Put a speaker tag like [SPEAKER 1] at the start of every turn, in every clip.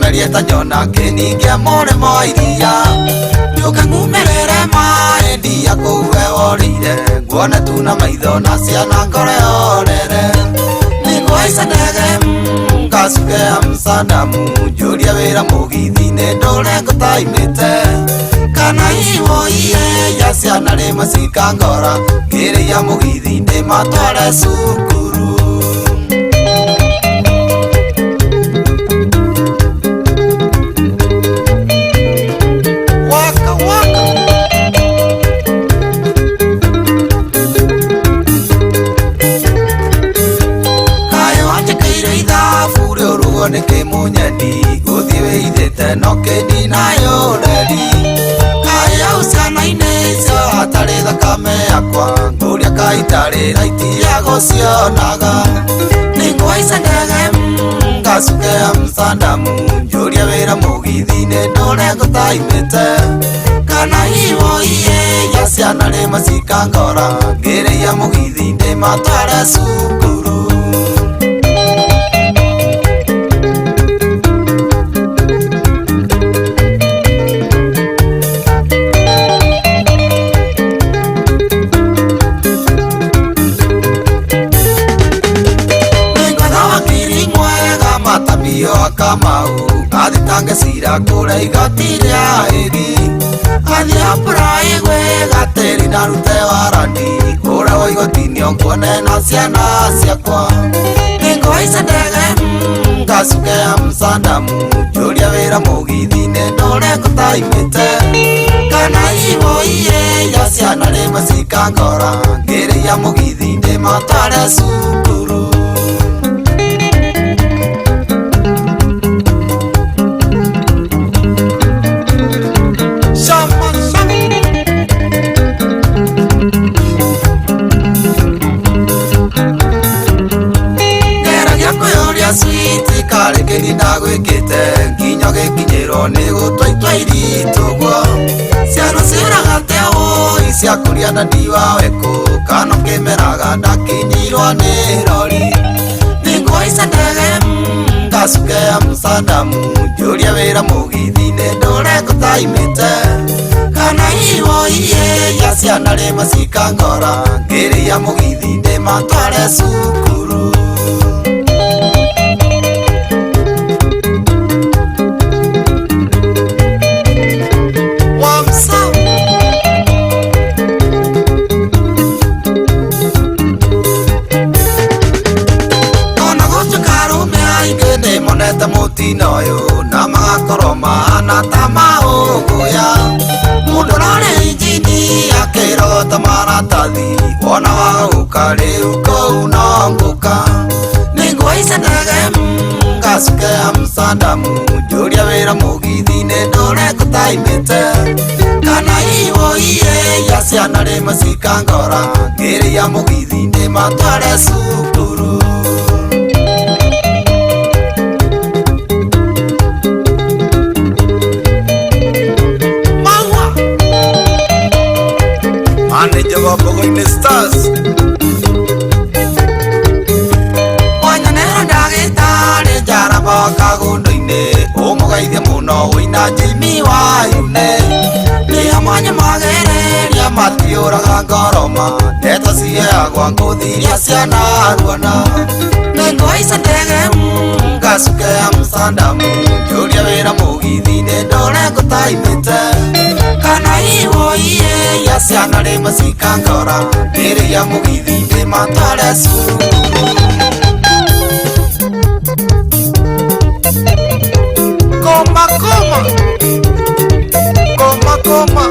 [SPEAKER 1] Ngarieta nyona kiningia murimo iria Njuka ngumerere maendi akuwe worire Nguone tu na maitho na ciana ngore orere Ningwaica ndege ngacukea Msadamu Njuria wira mugithi-ini ndure ngutaimite Kana iwo iye ya ciana rima cikangora Ngiria mugithi ndimatware cukuru Nike munyedi guthi withite no kedi nayo reri Kaya uciana-ini cio hatari thakame yakwa Nguria kaitari raiti ya gucionaga Ningwaica ndege ngacukea Msadamu Njuria wira mugithi-ini ndure ngutaimite Kana iwo iye ya ciana rima cikangora Ngiria mugithi ndimatware cukuru Matabio akamau Athitange cira kũrĩa igoti rĩa ĩgi Athi apũra igwe gatĩri na rute warandi Ũrĩa wa igoti-inĩ onguone na ciana ciakwa Ningwaica ndege ngacukea Msadamu Njuria wĩra mugithi-ini ndure ngutaimite Kana iwo iye ya ciana rima cikangora Ngiria mugithi ndimatware cukuru Sweet kare keni na gwikite nginya gikinyiro ni gutwaitwa iritugwo ciana ciragate oi cia kuria na ndiwa weku kana kimeraga ndakinyirwo ni rori Ningwaica ndege ngacukea Msadamu Njuria wira mugithi-ini ndure ngutaimite Kana iwo iye ya ciana rima cikangora Ngiria mugithi ndimatware cukuru Monete mutino uyu na magakorwo mahana ta maũgũya Mũndũ ũrarĩ injini akĩrogota maratathi Wona wagũka rĩu kũu no ngũka Ningwaica ndege ngacukea Msadamu Njuria wĩra mugithi-ini ndure ngutaimite Kana iwo iye ya ciana rima cikangora Ngiria mugithi ndimatware cukuru Manager wa Bogoine Stars Wanyanero ndagĩtarĩ njaramba kagundu-inĩ Ũmũgeithie mũno wĩna Jimmy Wayune Nĩ mwanya magereria matiũraga ngoroma Ndeto ciheagwo ngũthi iria cianaruana Ningwaica ndege ngacukea Msadamu Njuria wĩra mugithi-ini ndure ngutaimite Kana iwo iye ya ciana rima cikangora Ngiria mugithi ndimatware cukuru Koma koma Koma koma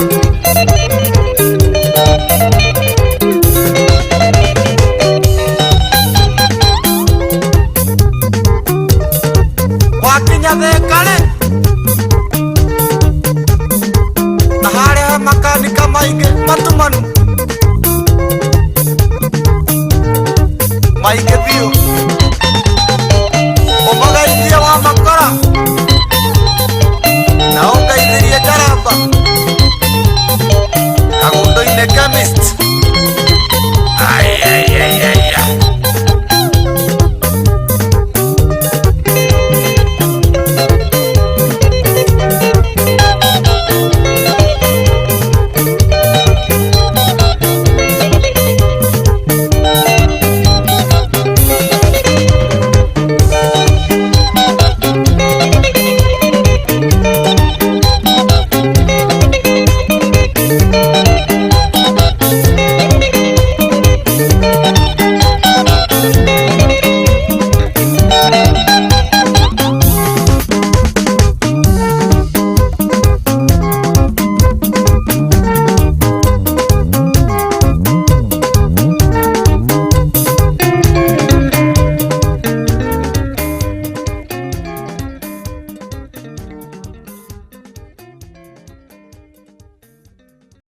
[SPEAKER 1] Wakinya thekare Na harĩa makanika maingĩ matumanu Maingĩ biũ Ũmũgeithie wa makora Na ũngeithĩrie njaramba Kagundu-inĩ chemist